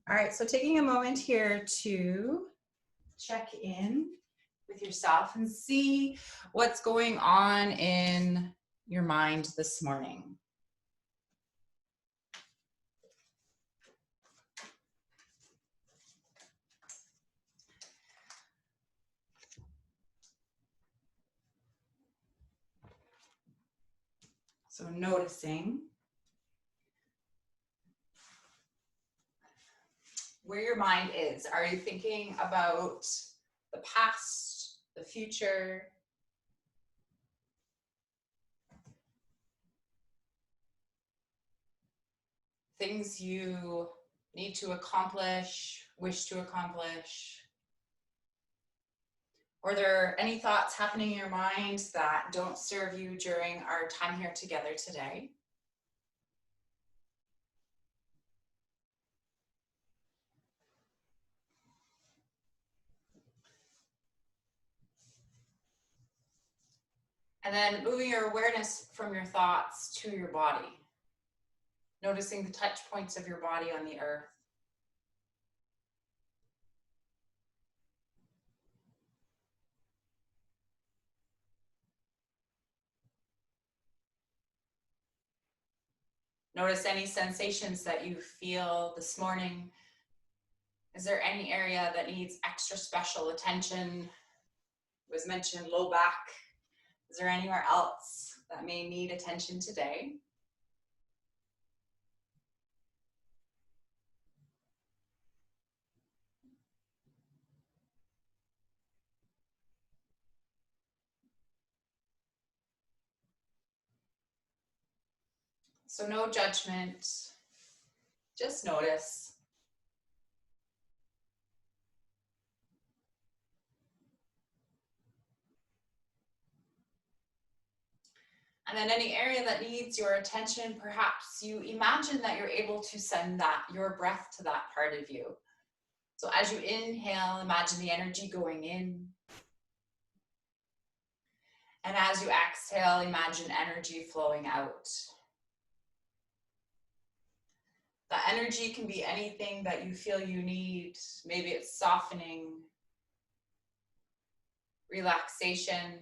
All right, so taking a moment here to check in with yourself and see what's going on in your mind this morning. So noticing where your mind is. Are you thinking about the past, the future? Things you need to accomplish, wish to accomplish? Or are there any thoughts happening in your mind that don't serve you during our time here together today? And then moving your awareness from your thoughts to your body. Noticing the touch points of your body on the earth. Notice any sensations that you feel this morning. Is there any area that needs extra special attention? It was mentioned low back. Is there anywhere else that may need attention today? So no judgment, just notice. And then any area that needs your attention, perhaps you imagine that you're able to send your breath to that part of you. So as you inhale, imagine the energy going in. And as you exhale, imagine energy flowing out. The energy can be anything that you feel you need. Maybe it's softening, relaxation.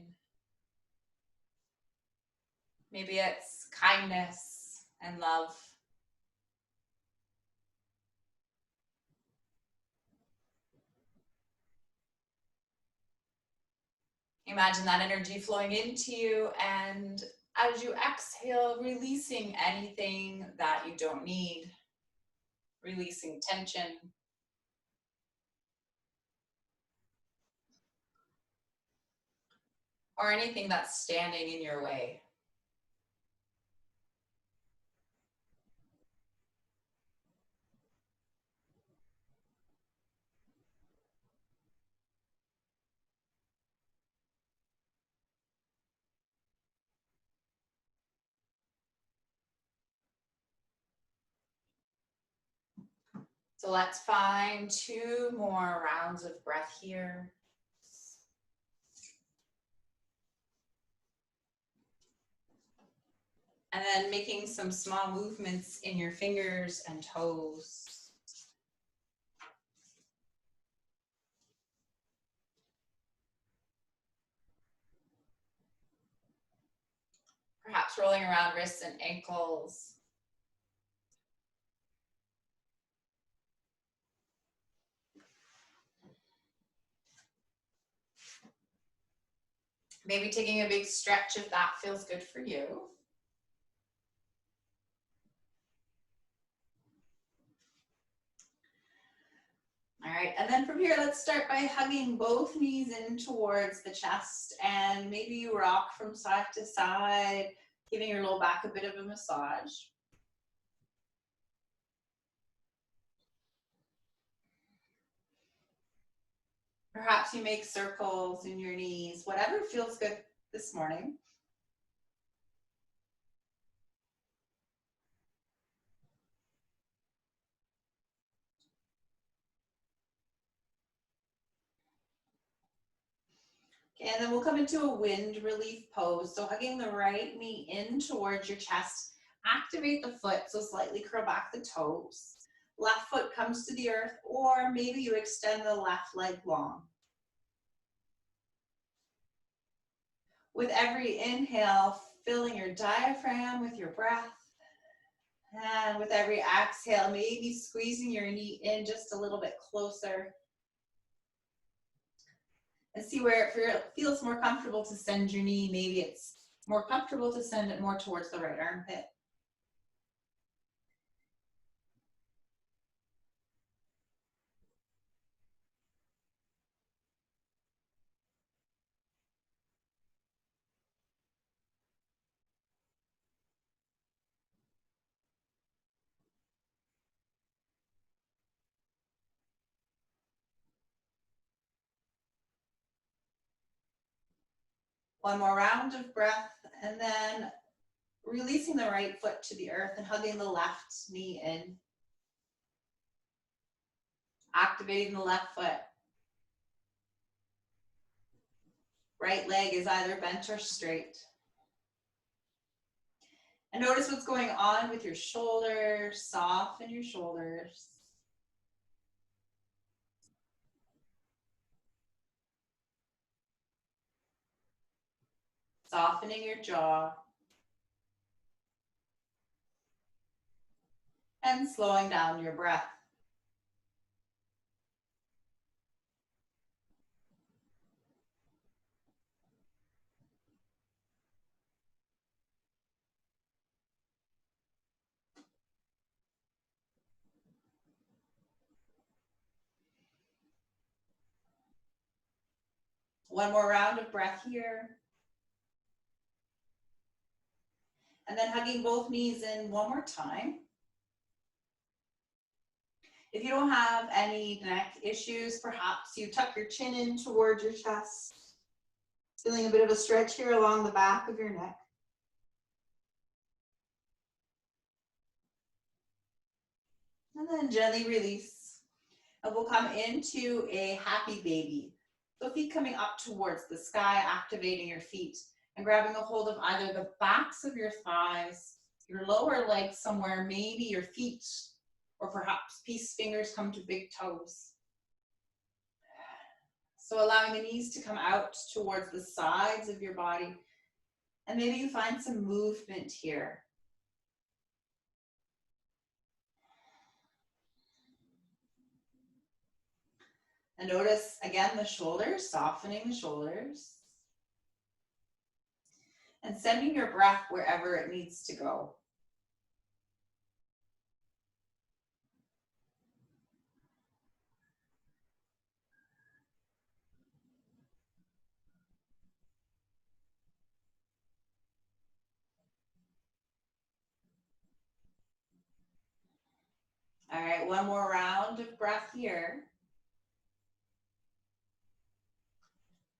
Maybe it's kindness and love. Imagine that energy flowing into you, and as you exhale, releasing anything that you don't need, releasing tension. Or anything that's standing in your way. So let's find 2 more rounds of breath here. And then making some small movements in your fingers and toes. Perhaps rolling around wrists and ankles. Maybe taking a big stretch if that feels good for you. All right, and then from here, let's start by hugging both knees in towards the chest, and maybe you rock from side to side, giving your low back a bit of a massage. Perhaps you make circles in your knees, whatever feels good this morning. Okay, and then we'll come into a wind relief pose. So hugging the right knee in towards your chest, activate the foot, so slightly curl back the toes. Left foot comes to the earth, or maybe you extend the left leg long. With every inhale, filling your diaphragm with your breath. And with every exhale, maybe squeezing your knee in just a little bit closer. And see where it feels more comfortable to send your knee. Maybe it's more comfortable to send it more towards the right armpit. One more round of breath, and then releasing the right foot to the earth and hugging the left knee in. Activating the left foot. Right leg is either bent or straight. And notice what's going on with your shoulders. Soften your shoulders. Softening your jaw. And slowing down your breath. One more round of breath here. And then hugging both knees in one more time. If you don't have any neck issues, perhaps you tuck your chin in towards your chest. Feeling a bit of a stretch here along the back of your neck. And then gently release. And we'll come into a happy baby. So feet coming up towards the sky, activating your feet and grabbing a hold of either the backs of your thighs, your lower legs somewhere, maybe your feet, or perhaps peace fingers come to big toes. So allowing the knees to come out towards the sides of your body. And maybe you find some movement here. And notice, again, the shoulders, softening the shoulders. And sending your breath wherever it needs to go. All right, one more round of breath here.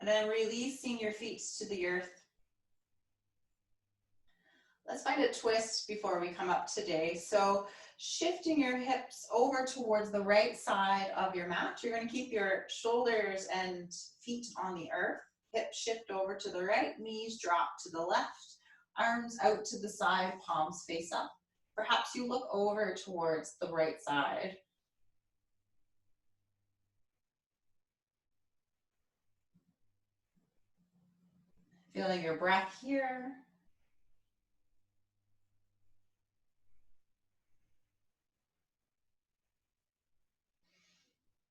And then releasing your feet to the earth. Let's find a twist before we come up today. So shifting your hips over towards the right side of your mat. You're going to keep your shoulders and feet on the earth. Hips shift over to the right, knees drop to the left, arms out to the side, palms face up. Perhaps you look over towards the right side. Feeling your breath here.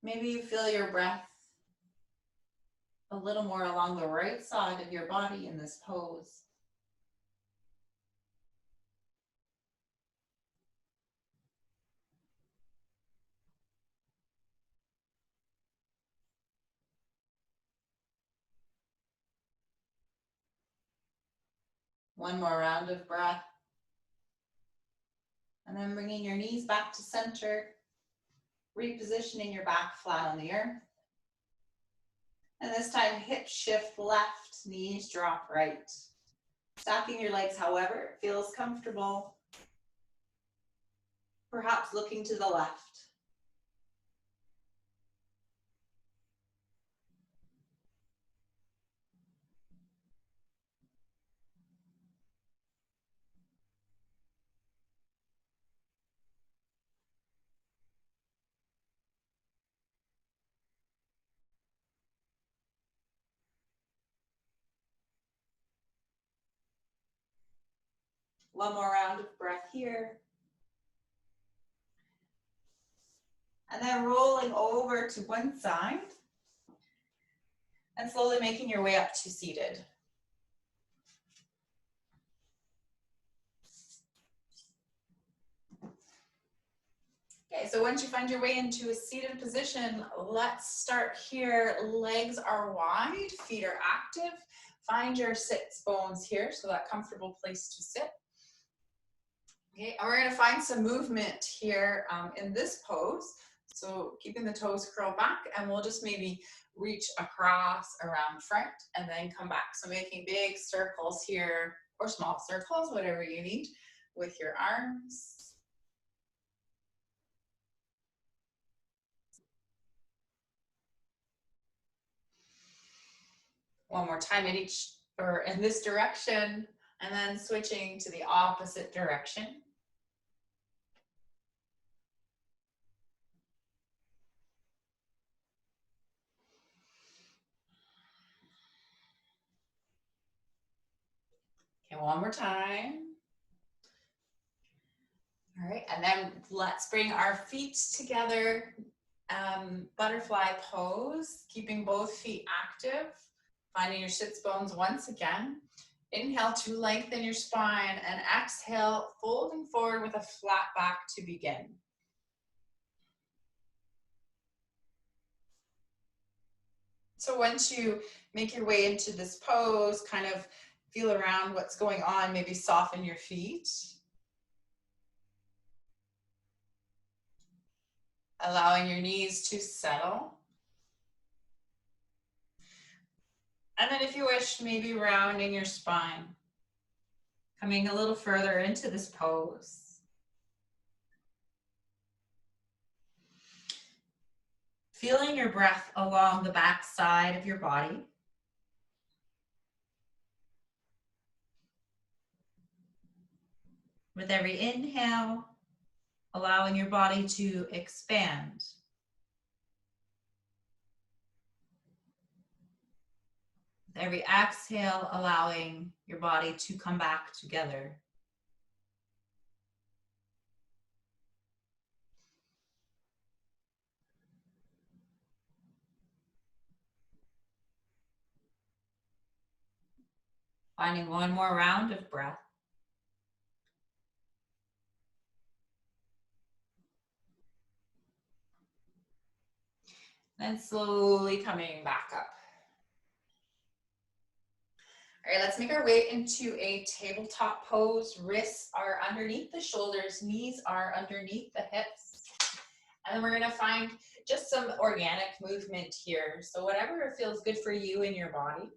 Maybe you feel your breath a little more along the right side of your body in this pose. One more round of breath. And then bringing your knees back to center, repositioning your back flat on the earth. And this time, hips shift left, knees drop right. Stacking your legs however it feels comfortable. Perhaps looking to the left. One more round of breath here. And then rolling over to one side and slowly making your way up to seated. Okay, so once you find your way into a seated position, let's start here. Legs are wide, feet are active. Find your sits bones here, so that comfortable place to sit. Okay, and we're gonna find some movement here in this pose. So keeping the toes curled back, and we'll just maybe reach across around front and then come back. So making big circles here, or small circles, whatever you need, with your arms. One more time in each, or in this direction, and then switching to the opposite direction. Okay, one more time. All right, and then let's bring our feet together. Butterfly pose, keeping both feet active, finding your sits bones once again. Inhale to lengthen your spine, and exhale, folding forward with a flat back to begin. So once you make your way into this pose, kind of feel around what's going on, maybe soften your feet. Allowing your knees to settle. And then if you wish, maybe rounding your spine. Coming a little further into this pose. Feeling your breath along the back side of your body. With every inhale, allowing your body to expand. With every exhale, allowing your body to come back together. Finding one more round of breath. Then slowly coming back up. All right, let's make our way into a tabletop pose. Wrists are underneath the shoulders, knees are underneath the hips. And then we're gonna find just some organic movement here. So whatever feels good for you in your body.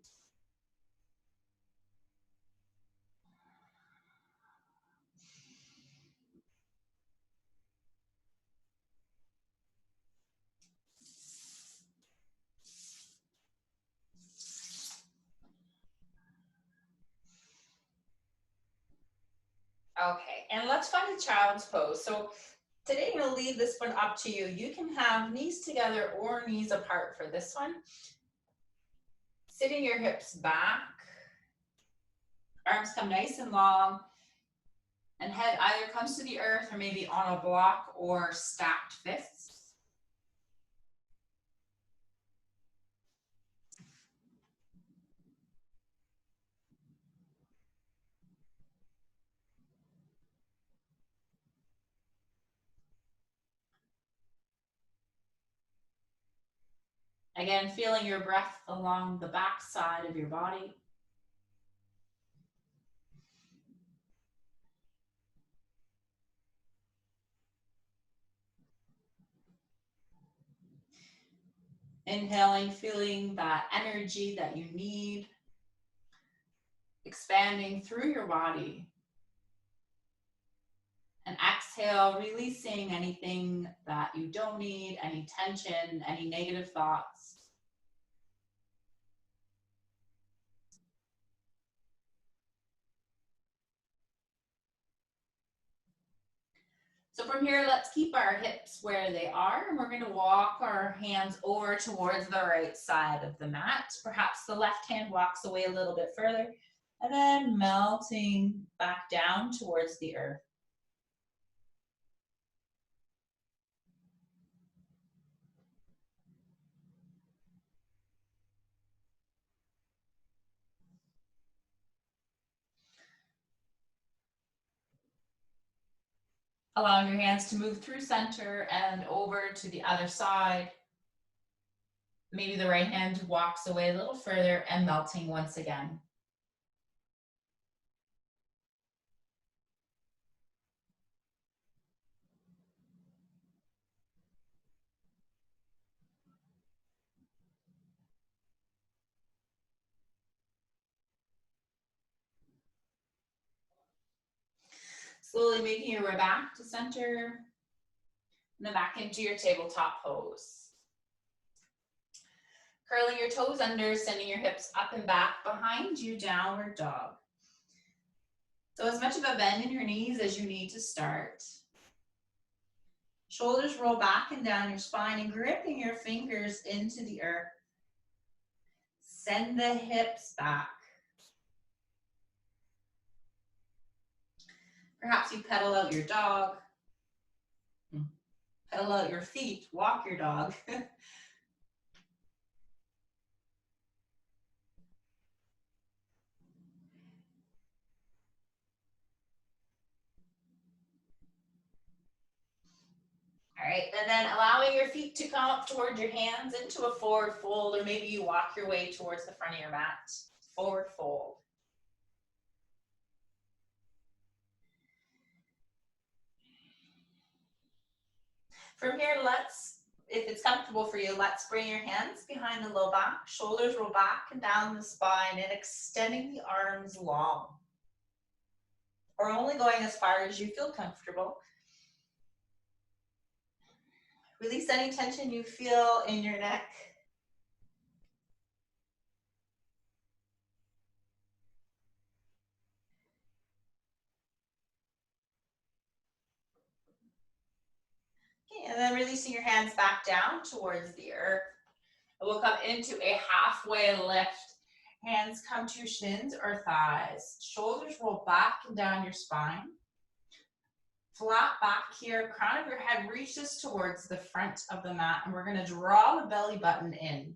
Okay, and let's find a child's pose. So today I'm gonna leave this one up to you. You can have knees together or knees apart for this one. Sitting your hips back. Arms come nice and long. And head either comes to the earth or maybe on a block or stacked fists. Again, feeling your breath along the back side of your body. Inhaling, feeling that energy that you need, expanding through your body. And exhale, releasing anything that you don't need, any tension, any negative thoughts. So from here, let's keep our hips where they are, and we're gonna walk our hands over towards the right side of the mat. Perhaps the left hand walks away a little bit further, And then melting back down towards the earth. Allowing your hands to move through center and over to the other side. Maybe the right hand walks away a little further and melting once again. Slowly making your way back to center, and then back into your tabletop pose. Curling your toes under, sending your hips up and back behind you, downward dog. So as much of a bend in your knees as you need to start. Shoulders roll back and down your spine and gripping your fingers into the earth. Send the hips back. Perhaps you pedal out your dog. Pedal out your feet, walk your dog. All right, and then allowing your feet to come up towards your hands into a forward fold, or maybe you walk your way towards the front of your mat. Forward fold. From here, if it's comfortable for you, let's bring your hands behind the low back, shoulders roll back and down the spine, and extending the arms long. Or only going as far as you feel comfortable. Release any tension you feel in your neck. Okay, and then releasing your hands back down towards the earth. We'll come into a halfway lift. Hands come to your shins or thighs. Shoulders roll back and down your spine. Flat back here, crown of your head reaches towards the front of the mat, and we're going to draw the belly button in.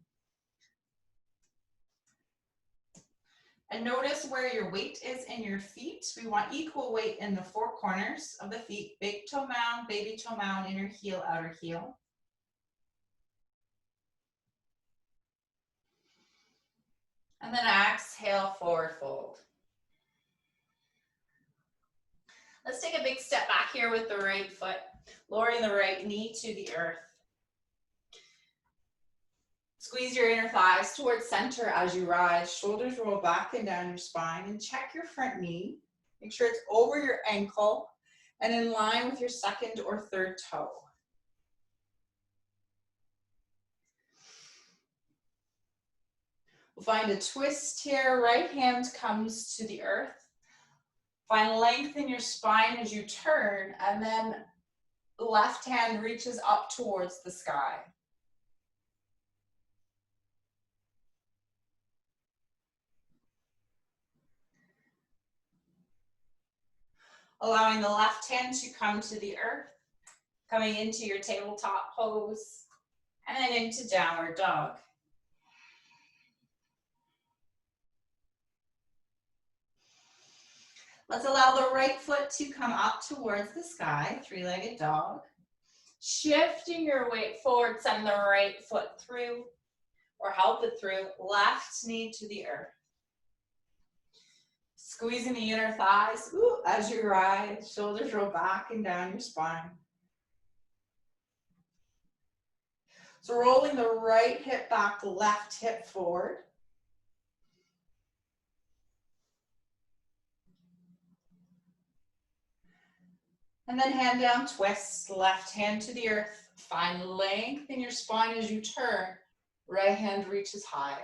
And notice where your weight is in your feet. We want equal weight in the four corners of the feet. Big toe mound, baby toe mound, inner heel, outer heel. And then exhale, forward fold. Let's take a big step back here with the right foot, lowering the right knee to the earth. Squeeze your inner thighs towards center as you rise. Shoulders roll back and down your spine, and check your front knee. Make sure it's over your ankle and in line with your second or third toe. We'll find a twist here. Right hand comes to the earth. Find length in your spine as you turn, and then left hand reaches up towards the sky. Allowing the left hand to come to the earth, coming into your tabletop pose, and then into downward dog. Let's allow the right foot to come up towards the sky, three-legged dog. Shifting your weight forward, send the right foot through, or help it through, left knee to the earth. Squeezing the inner thighs as you rise, shoulders roll back and down your spine. So rolling the right hip back, left hip forward. And then hand down twist, left hand to the earth. Find length in your spine as you turn. Right hand reaches high.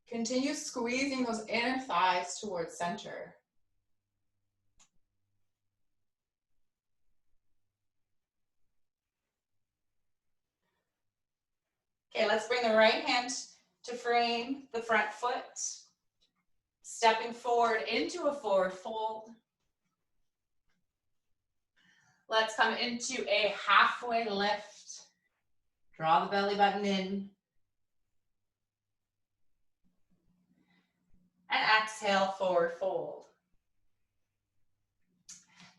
Continue squeezing those inner thighs towards center. Okay, let's bring the right hand to frame the front foot. Stepping forward into a forward fold. Let's come into a halfway lift. Draw the belly button in. And exhale, forward fold.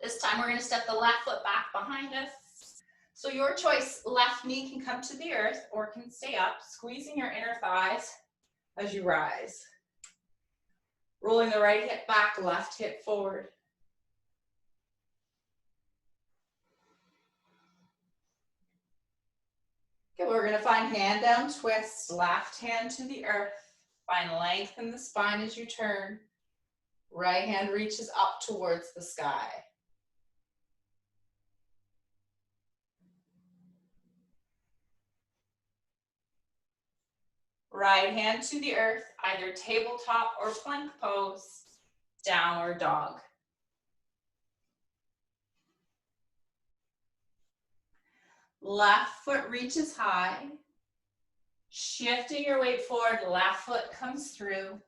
This time we're going to step the left foot back behind us. So your choice, left knee can come to the earth or can stay up, squeezing your inner thighs as you rise. Rolling the right hip back, left hip forward. Okay, we're going to find hand down twist, left hand to the earth. Find length in the spine as you turn. Right hand reaches up towards the sky. Right hand to the earth, either tabletop or plank pose, downward dog. Left foot reaches high. Shifting your weight forward, left foot comes through.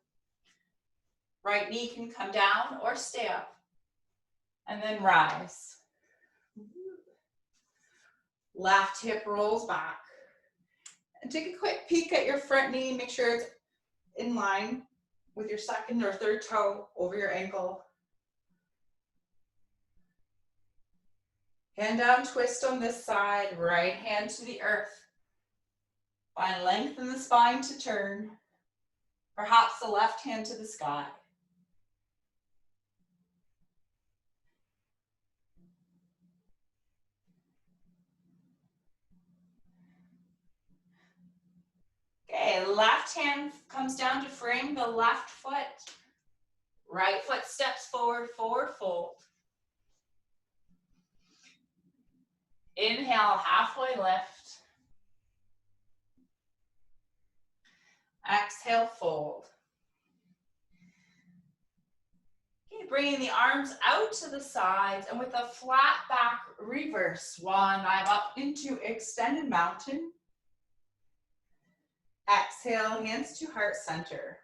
Right knee can come down or stay up. And then rise. Left hip rolls back. And take a quick peek at your front knee. Make sure it's in line with your second or third toe over your ankle. Hand down twist on this side. Right hand to the earth. Find length in the spine to turn. Perhaps the left hand to the sky. Okay, left hand comes down to frame the left foot. Right foot steps forward, forward fold. Inhale, halfway lift. Exhale, fold. Okay, bringing the arms out to the sides and with a flat back, reverse swan dive up into extended mountain. Exhale, hands to heart center.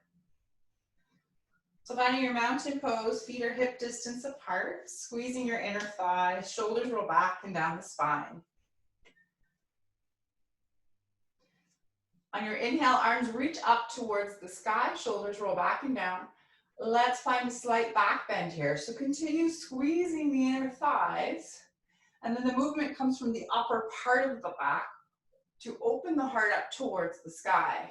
So finding your mountain pose, feet are hip distance apart, squeezing your inner thighs, shoulders roll back and down the spine. On your inhale, arms reach up towards the sky, shoulders roll back and down. Let's find a slight back bend here. So continue squeezing the inner thighs, and then the movement comes from the upper part of the back to open the heart up towards the sky.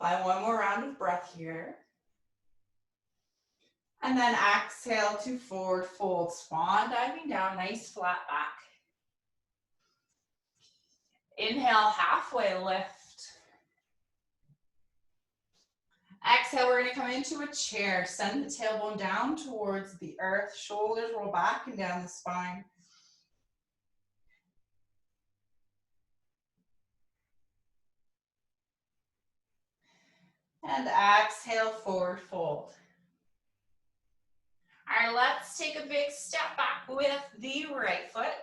Find one more round of breath here. And then exhale to forward fold, swan diving down, nice flat back. Inhale, halfway lift. Exhale, we're gonna come into a chair. Send the tailbone down towards the earth, shoulders roll back and down the spine. And exhale, forward fold. All right, let's take a big step back with the right foot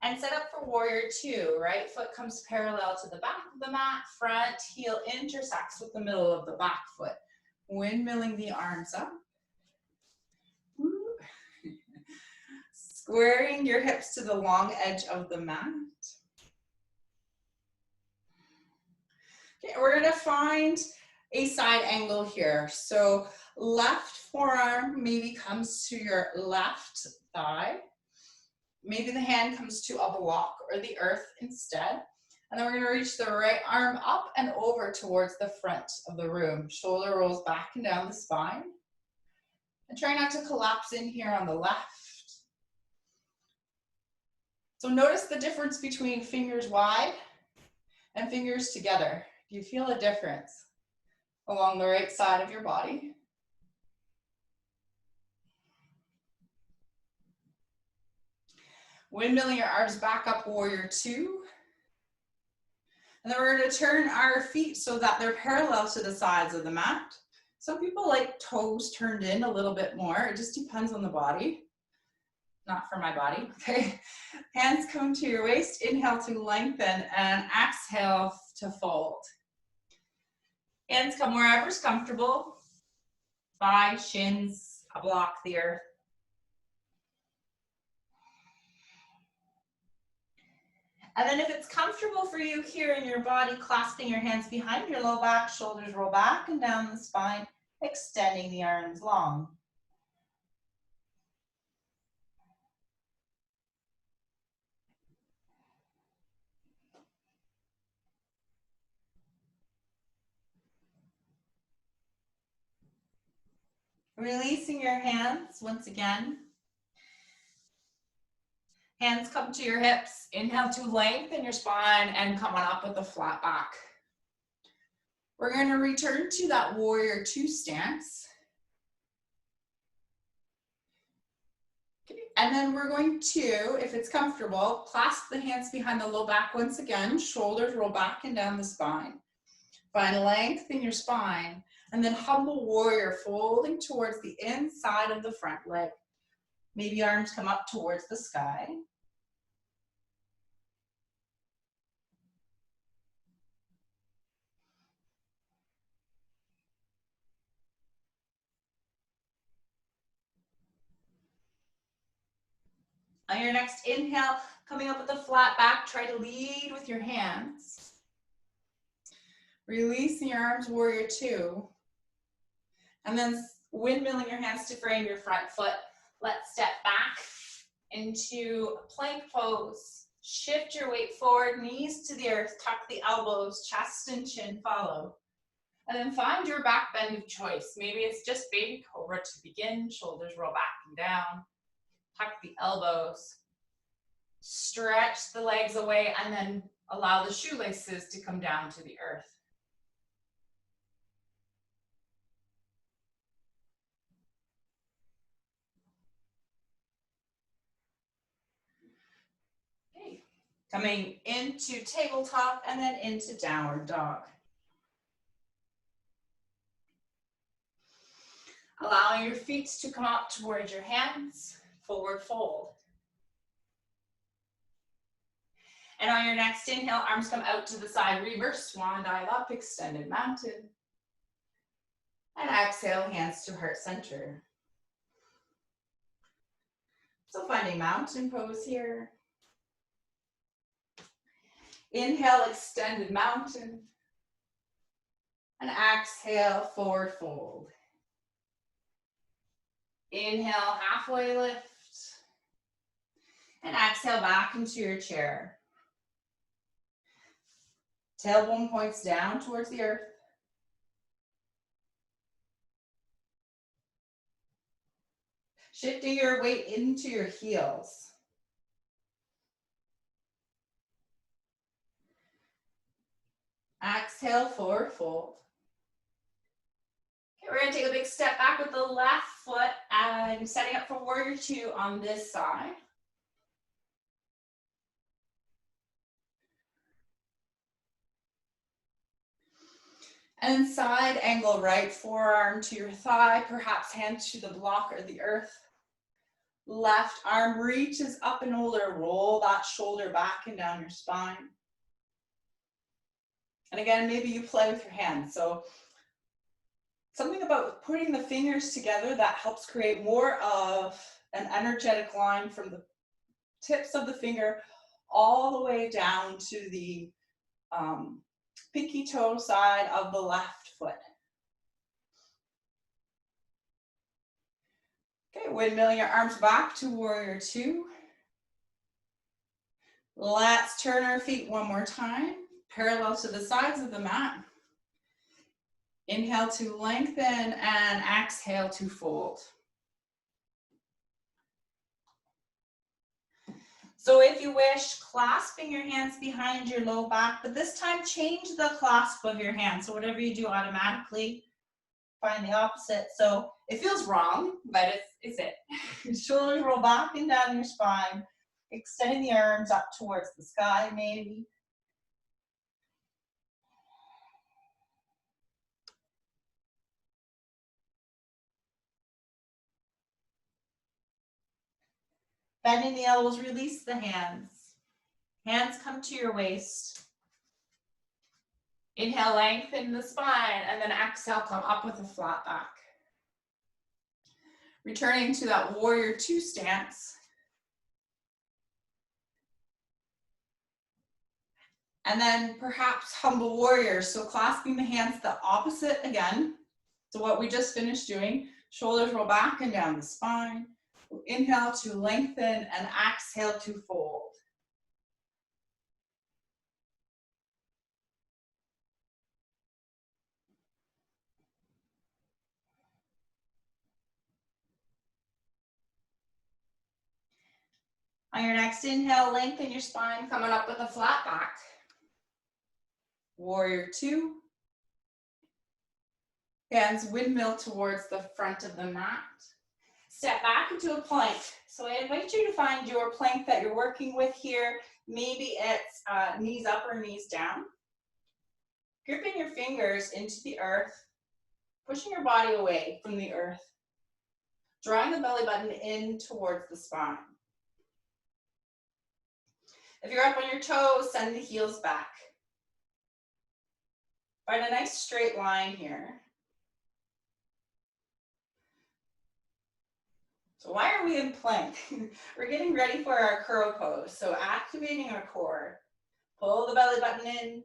and set up for warrior two. Right foot comes parallel to the back of the mat, front heel intersects with the middle of the back foot. Windmilling the arms up. Squaring your hips to the long edge of the mat. Okay, we're gonna find a side angle here. So left forearm maybe comes to your left thigh. Maybe the hand comes to a block or the earth instead. And then we're gonna reach the right arm up and over towards the front of the room. Shoulder rolls back and down the spine. And try not to collapse in here on the left. So notice the difference between fingers wide and fingers together. Do you feel a difference along the right side of your body? Windmilling your arms back up, warrior two. And then we're going to turn our feet so that they're parallel to the sides of the mat. Some people like toes turned in a little bit more. It just depends on the body. not for my body, okay? Hands come to your waist, inhale to lengthen, and exhale to fold. Hands come wherever's comfortable. Thighs, shins, block the earth. And then if it's comfortable for you here in your body, clasping your hands behind your low back, shoulders roll back and down the spine, extending the arms long. Releasing your hands once again. Hands come to your hips. Inhale to lengthen your spine and come on up with a flat back. We're going to return to that warrior two stance. Okay. And then we're going to, if it's comfortable, clasp the hands behind the low back once again. Shoulders roll back and down the spine. Find length in your spine. And then humble warrior, folding towards the inside of the front leg. Maybe arms come up towards the sky. On your next inhale, coming up with a flat back, try to lead with your hands. Releasing your arms, warrior two. And then windmilling your hands to frame your front foot. Let's step back into plank pose. Shift your weight forward, knees to the earth, tuck the elbows, chest and chin follow. And then find your back bend of choice. Maybe it's just baby cobra to begin, shoulders roll back and down. Tuck the elbows, stretch the legs away, and then allow the shoelaces to come down to the earth. Okay, coming into tabletop and then into downward dog. Allowing your feet to come up towards your hands, forward fold. And on your next inhale, arms come out to the side, reverse swan dive up, extended mountain. And exhale, hands to heart center. So finding mountain pose here. Inhale, extended mountain. And exhale, forward fold. Inhale, halfway lift. And exhale back into your chair. Tailbone points down towards the earth. Shifting your weight into your heels. Exhale, forward fold. Okay, we're going to take a big step back with the left foot and setting up for warrior two on this side. And side angle right forearm to your thigh, perhaps hand to the block or the earth. Left arm reaches up and over, roll that shoulder back and down your spine. And again, maybe you play with your hands. So something about putting the fingers together that helps create more of an energetic line from the tips of the finger all the way down to the pinky toe side of the left foot. Okay, windmilling your arms back to warrior two. Let's turn our feet one more time, parallel to the sides of the mat. Inhale to lengthen and exhale to fold. So if you wish, clasping your hands behind your low back, but this time change the clasp of your hands. So whatever you do automatically, find the opposite. So it feels wrong, but it's it. Shoulders roll back and down your spine, extending the arms up towards the sky maybe. Bending the elbows, release the hands. Hands come to your waist. Inhale, lengthen the spine, and then exhale, come up with a flat back. Returning to that warrior two stance. And then perhaps humble warrior. So clasping the hands the opposite again. So what we just finished doing, shoulders roll back and down the spine. Inhale to lengthen and exhale to fold. On your next inhale, lengthen your spine, coming up with a flat back. Warrior two. Hands windmill towards the front of the mat. Step back into a plank. So I invite you to find your plank that you're working with here. Maybe it's knees up or knees down. Gripping your fingers into the earth, pushing your body away from the earth. Drawing the belly button in towards the spine. If you're up on your toes, send the heels back. Find a nice straight line here. So why are we in plank? We're getting ready for our curl pose. So activating our core. Pull the belly button in.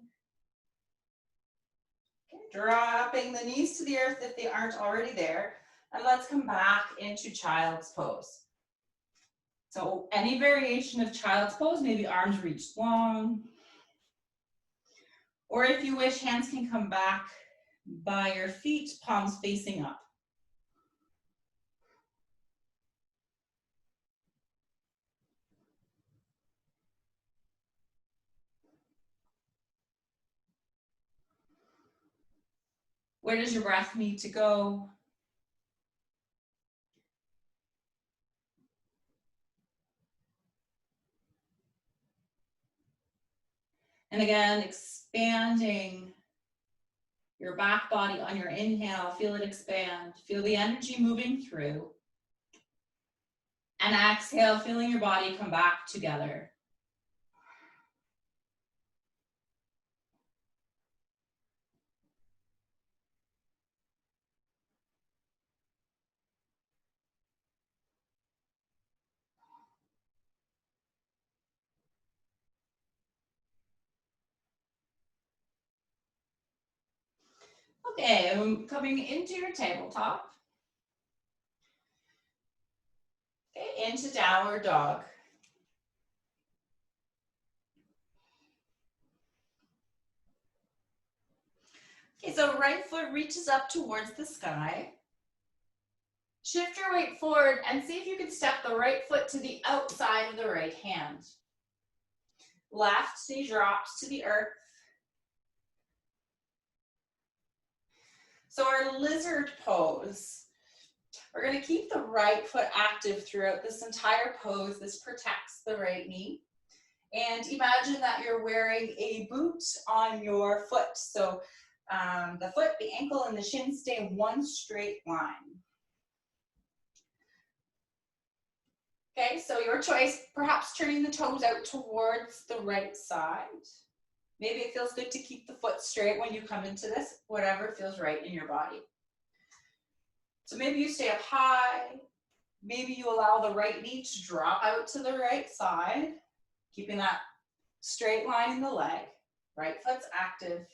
Okay, dropping the knees to the earth if they aren't already there. And let's come back into child's pose. So any variation of child's pose, maybe arms reached long. Or if you wish, hands can come back by your feet, palms facing up. Where does your breath need to go? And again, expanding your back body on your inhale. Feel it expand. Feel the energy moving through. And exhale, feeling your body come back together. Okay, I'm coming into your tabletop. Okay, into downward dog. Okay, so right foot reaches up towards the sky. Shift your weight forward and see if you can step the right foot to the outside of the right hand. Left knee drops to the earth. So our lizard pose, we're going to keep the right foot active throughout this entire pose. This protects the right knee. And imagine that you're wearing a boot on your foot. So the foot, the ankle, and the shin stay in one straight line. Okay, so your choice, perhaps turning the toes out towards the right side. Maybe it feels good to keep the foot straight when you come into this, whatever feels right in your body. So maybe you stay up high. Maybe you allow the right knee to drop out to the right side, keeping that straight line in the leg. Right foot's active.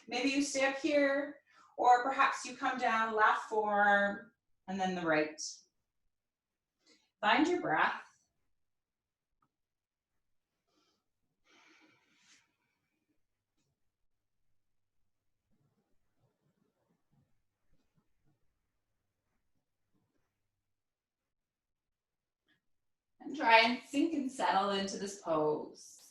Maybe you stay up here, or perhaps you come down, left forearm, and then the right. Find your breath. And try and sink and settle into this pose.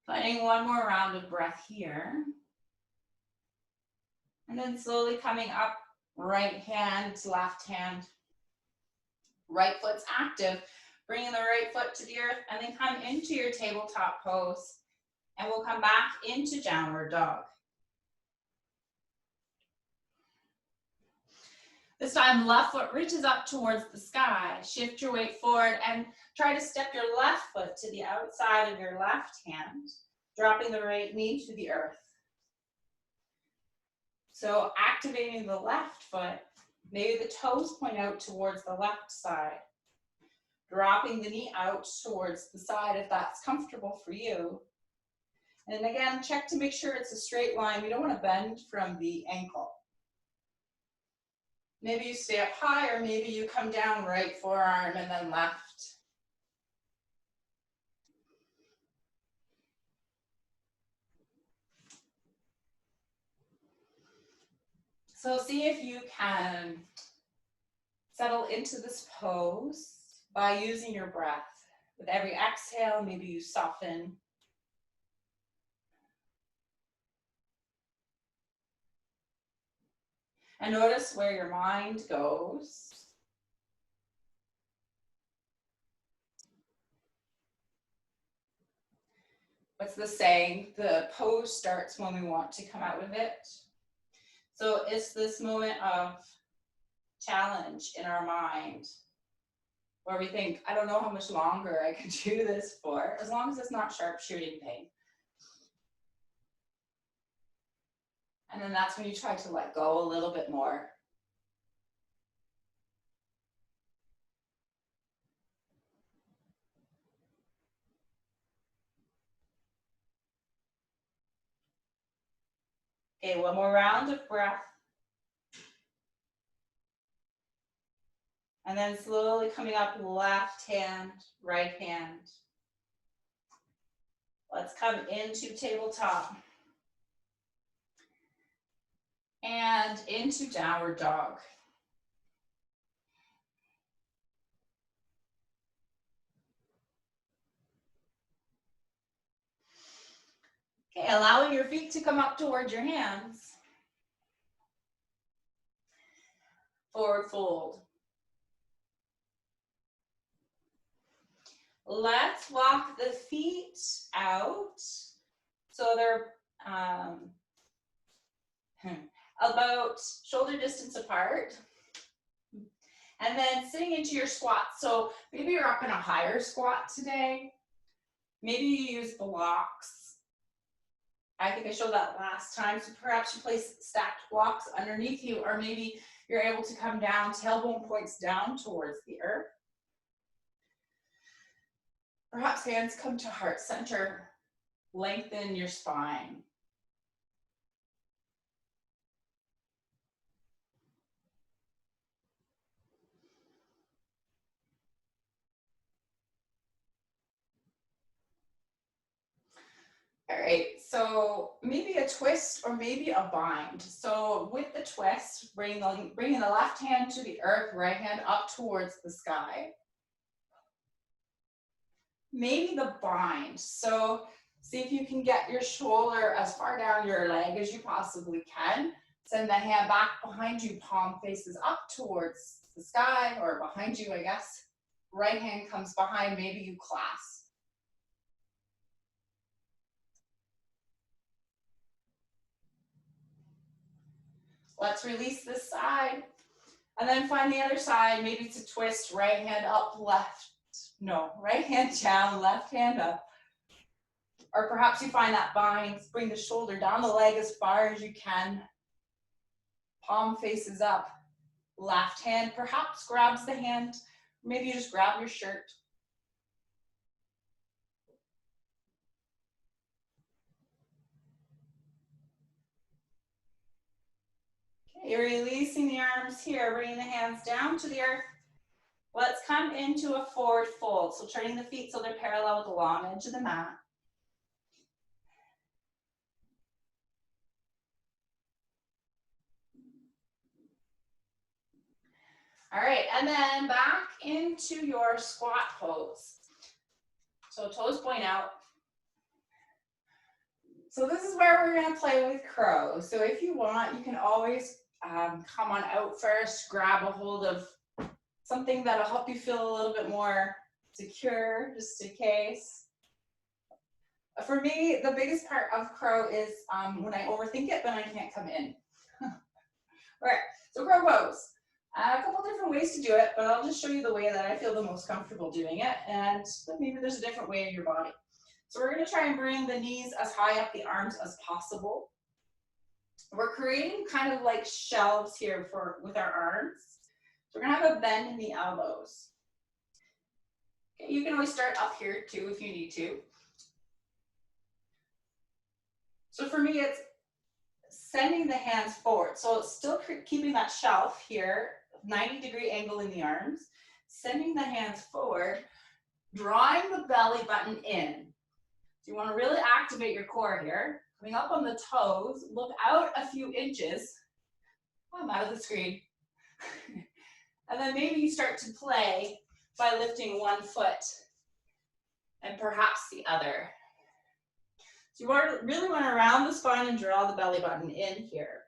Finding one more round of breath here. And then slowly coming up, right hand to left hand. Right foot's active. Bringing the right foot to the earth and then come into your tabletop pose. And we'll come back into downward dog. This time, left foot reaches up towards the sky. Shift your weight forward and try to step your left foot to the outside of your left hand, dropping the right knee to the earth. So activating the left foot, maybe the toes point out towards the left side. Dropping the knee out towards the side if that's comfortable for you. And again, check to make sure it's a straight line. We don't want to bend from the ankle. Maybe you stay up high, or maybe you come down right forearm and then left. So see if you can settle into this pose by using your breath. With every exhale, maybe you soften. And notice where your mind goes. What's the saying? The pose starts when we want to come out of it. So it's this moment of challenge in our mind where we think, I don't know how much longer I can do this for, as long as it's not sharp shooting pain. And then that's when you try to let go a little bit more. Okay, one more round of breath. And then slowly coming up, left hand, right hand. Let's come into tabletop. And into downward dog. Okay, allowing your feet to come up towards your hands. Forward fold. Let's walk the feet out so they're about shoulder distance apart. And then sitting into your squat. So maybe you're up in a higher squat today. Maybe you use blocks. I think I showed that last time. So perhaps you place stacked blocks underneath you, or maybe you're able to come down, tailbone points down towards the earth. Perhaps hands come to heart center. Lengthen your spine. All right, so maybe a twist or maybe a bind. So with the twist, bringing the left hand to the earth, right hand up towards the sky. Maybe the bind. So see if you can get your shoulder as far down your leg as you possibly can. Send the hand back behind you, palm faces up towards the sky, or behind you, I guess. Right hand comes behind, maybe you clasp. Let's release this side. And then find the other side, maybe to twist, right hand up, right hand down, left hand up. Or perhaps you find that bind, bring the shoulder down the leg as far as you can. Palm faces up, left hand perhaps grabs the hand. Maybe you just grab your shirt. Okay, you're releasing the arms here, bringing the hands down to the earth. Let's come into a forward fold. So turning the feet so they're parallel with the long edge of the mat. All right, and then back into your squat pose. So toes point out. So this is where we're gonna play with crow. So if you want, you can always come on out first, grab a hold of something that'll help you feel a little bit more secure, just in case. For me, the biggest part of crow is when I overthink it, then I can't come in. All right, so crow pose. A couple different ways to do it, but I'll just show you the way that I feel the most comfortable doing it, and maybe there's a different way in your body. So we're gonna try and bring the knees as high up the arms as possible. We're creating kind of like shelves here with our arms. So we're gonna have a bend in the elbows. Okay, you can always start up here too if you need to. So for me, it's sending the hands forward. So it's still keeping that shelf here, 90-degree angle in the arms, sending the hands forward, drawing the belly button in. So you want to really activate your core here. Coming up on the toes, look out a few inches. Oh, I'm out of the screen. And then maybe you start to play by lifting one foot and perhaps the other. So you really want to round the spine and draw the belly button in here.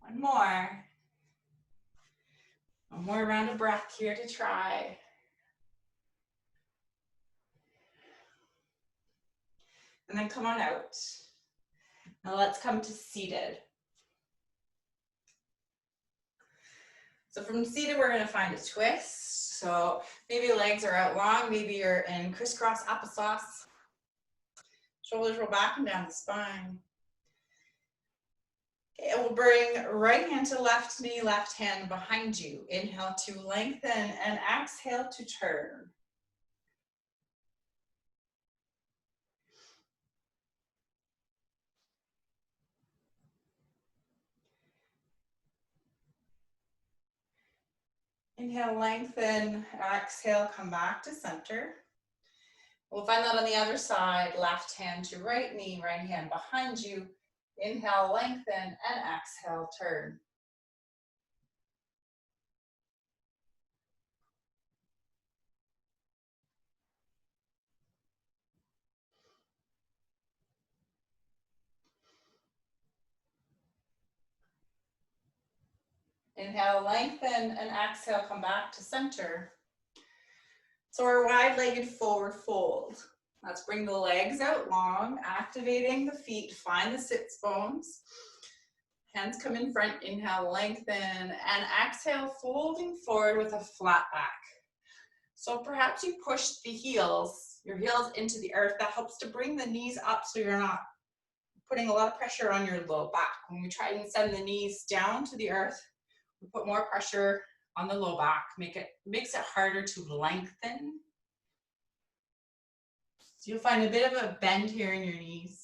One more. One more round of breath here to try. And then come on out. Now let's come to seated. So from seated, we're gonna find a twist. So maybe legs are out long, maybe you're in crisscross applesauce. Shoulders roll back and down the spine. Okay, and we'll bring right hand to left knee, left hand behind you. Inhale to lengthen and exhale to turn. Inhale, lengthen, exhale, come back to center. We'll find that on the other side, left hand to right knee, right hand behind you. Inhale, lengthen, and exhale, turn. Inhale, lengthen, and exhale, come back to center. So our wide-legged forward fold. Let's bring the legs out long, activating the feet, find the sits bones. Hands come in front, inhale, lengthen, and exhale, folding forward with a flat back. So perhaps you push the heels, your heels into the earth. That helps to bring the knees up so you're not putting a lot of pressure on your low back. When we try and send the knees down to the earth, we put more pressure on the low back, makes it harder to lengthen. So you'll find a bit of a bend here in your knees.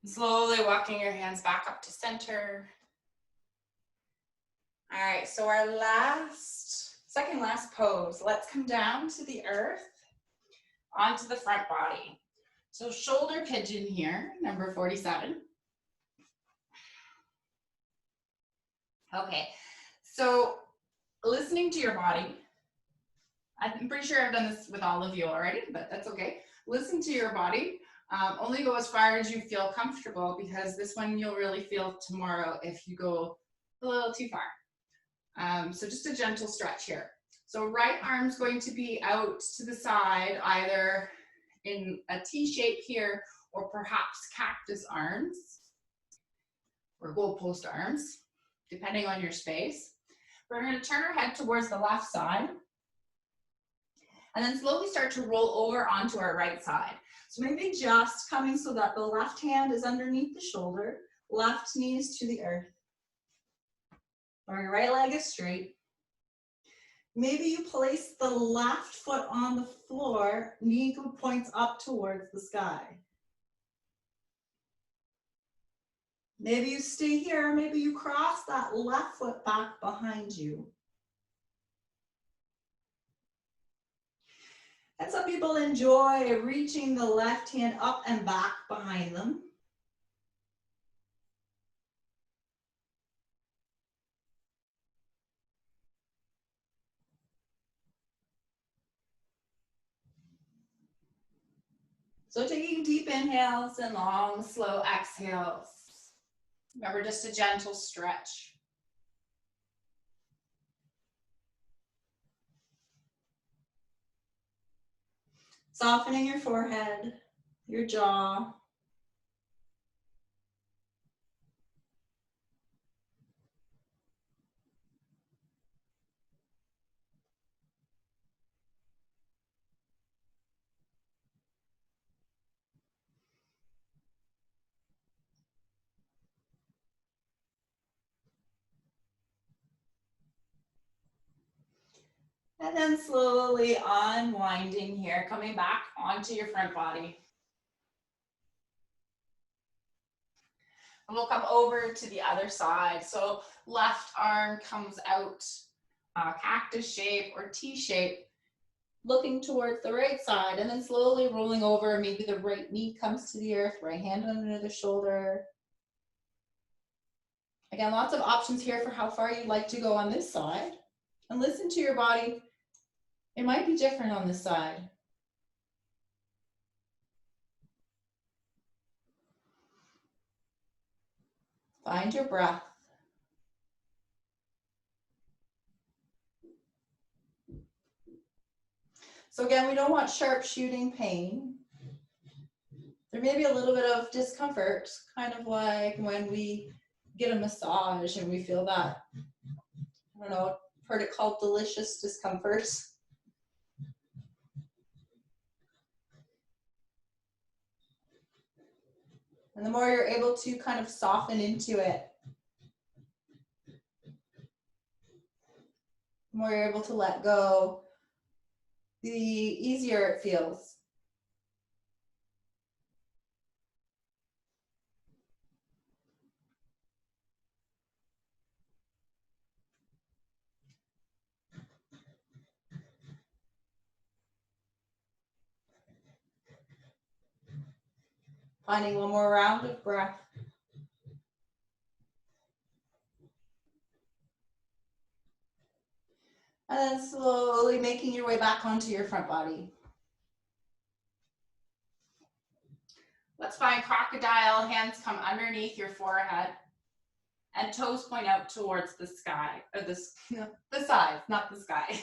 Slowly walking your hands back up to center. All right, so our second last pose. Let's come down to the earth, onto the front body. So shoulder pigeon here, number 47. Okay, so listening to your body. I'm pretty sure I've done this with all of you already, but that's okay. Listen to your body. Only go as far as you feel comfortable, because this one you'll really feel tomorrow if you go a little too far. So just a gentle stretch here. So right arm's going to be out to the side, either in a T shape here, or perhaps cactus arms, or goalpost arms, depending on your space. We're going to turn our head towards the left side. And then slowly start to roll over onto our right side. So maybe just coming so that the left hand is underneath the shoulder, left knee is to the earth, or your right leg is straight. Maybe you place the left foot on the floor, knee points up towards the sky. Maybe you stay here, maybe you cross that left foot back behind you. And some people enjoy reaching the left hand up and back behind them. So taking deep inhales and long, slow exhales. Remember, just a gentle stretch. Softening your forehead, your jaw. And then slowly unwinding here, coming back onto your front body. And we'll come over to the other side. So left arm comes out, cactus shape or T shape, looking towards the right side, and then slowly rolling over. Maybe the right knee comes to the earth, right hand under the shoulder. Again, lots of options here for how far you'd like to go on this side. And listen to your body. It might be different on this side. Find your breath. So again, we don't want sharp shooting pain. There may be a little bit of discomfort, kind of like when we get a massage and we feel that, I don't know, heard it called delicious discomfort. And the more you're able to kind of soften into it, the more you're able to let go, the easier it feels. Finding one more round of breath. And then slowly making your way back onto your front body. Let's find crocodile. Hands come underneath your forehead and toes point out towards the sky, or the sides, not the sky.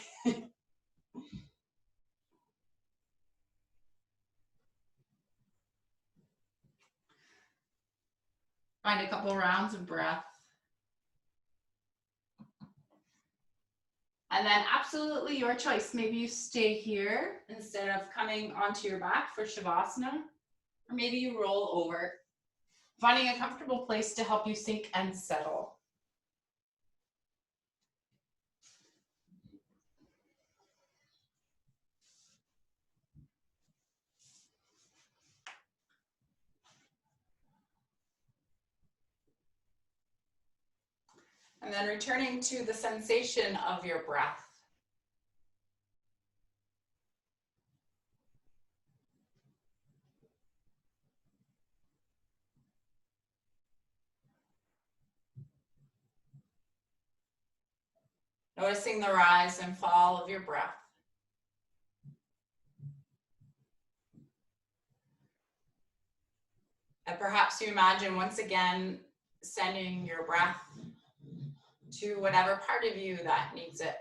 Find a couple rounds of breath. And then absolutely your choice. Maybe you stay here instead of coming onto your back for Shavasana, or maybe you roll over, finding a comfortable place to help you sink and settle. And then returning to the sensation of your breath. Noticing the rise and fall of your breath. And perhaps you imagine once again sending your breath to whatever part of you that needs it.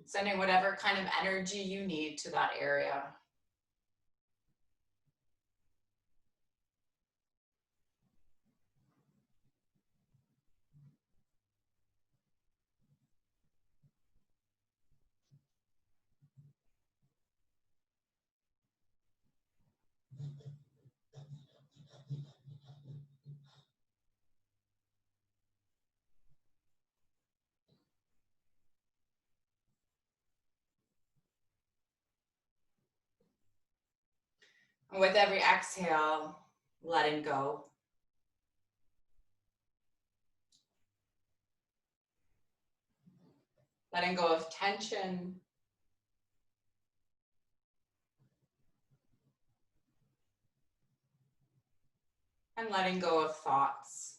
Sending whatever kind of energy you need to that area. And with every exhale, letting go. Letting go of tension. And letting go of thoughts.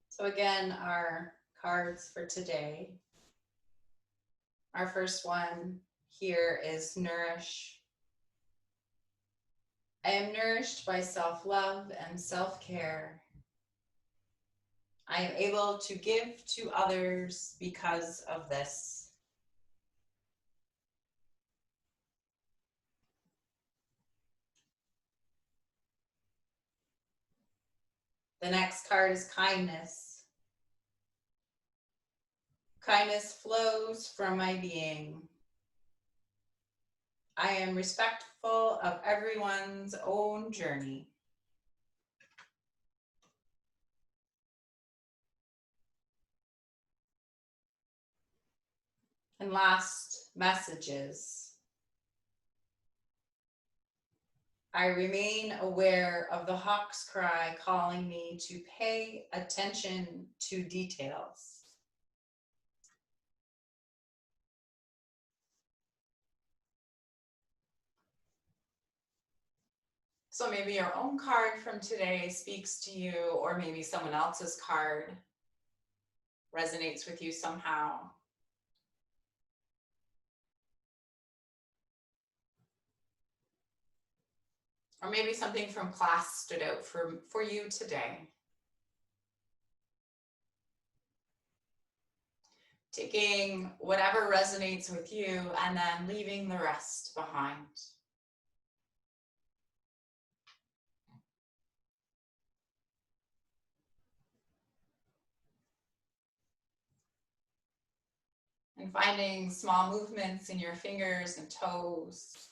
So again, our cards for today. Our first one here is nourish. I am nourished by self-love and self-care. I am able to give to others because of this. The next card is kindness. Kindness flows from my being. I am respectful of everyone's own journey. And last, messages. I remain aware of the hawk's cry calling me to pay attention to details. So maybe your own card from today speaks to you, or maybe someone else's card resonates with you somehow. Or maybe something from class stood out for you today. Taking whatever resonates with you and then leaving the rest behind. And finding small movements in your fingers and toes.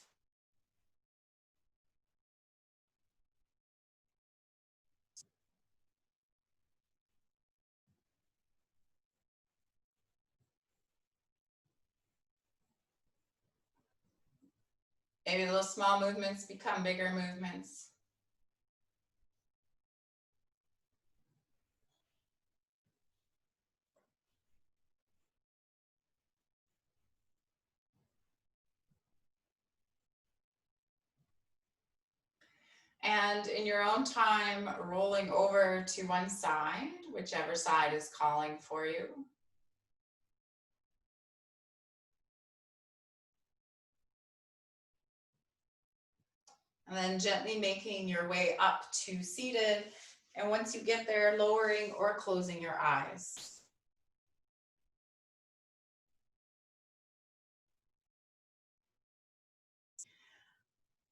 Maybe those small movements become bigger movements. And in your own time, rolling over to one side, whichever side is calling for you. And then gently making your way up to seated. And once you get there, lowering or closing your eyes.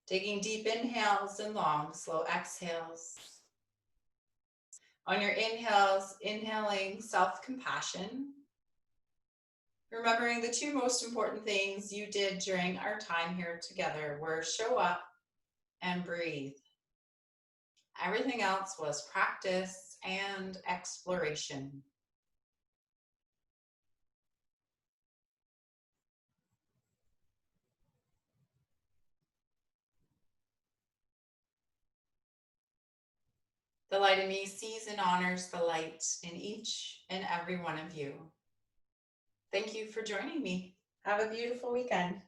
Taking deep inhales and long, slow exhales. On your inhales, inhaling self-compassion. Remembering the two most important things you did during our time here together were show up and breathe. Everything else was practice and exploration. The light in me sees and honors the light in each and every one of you. Thank you for joining me. Have a beautiful weekend.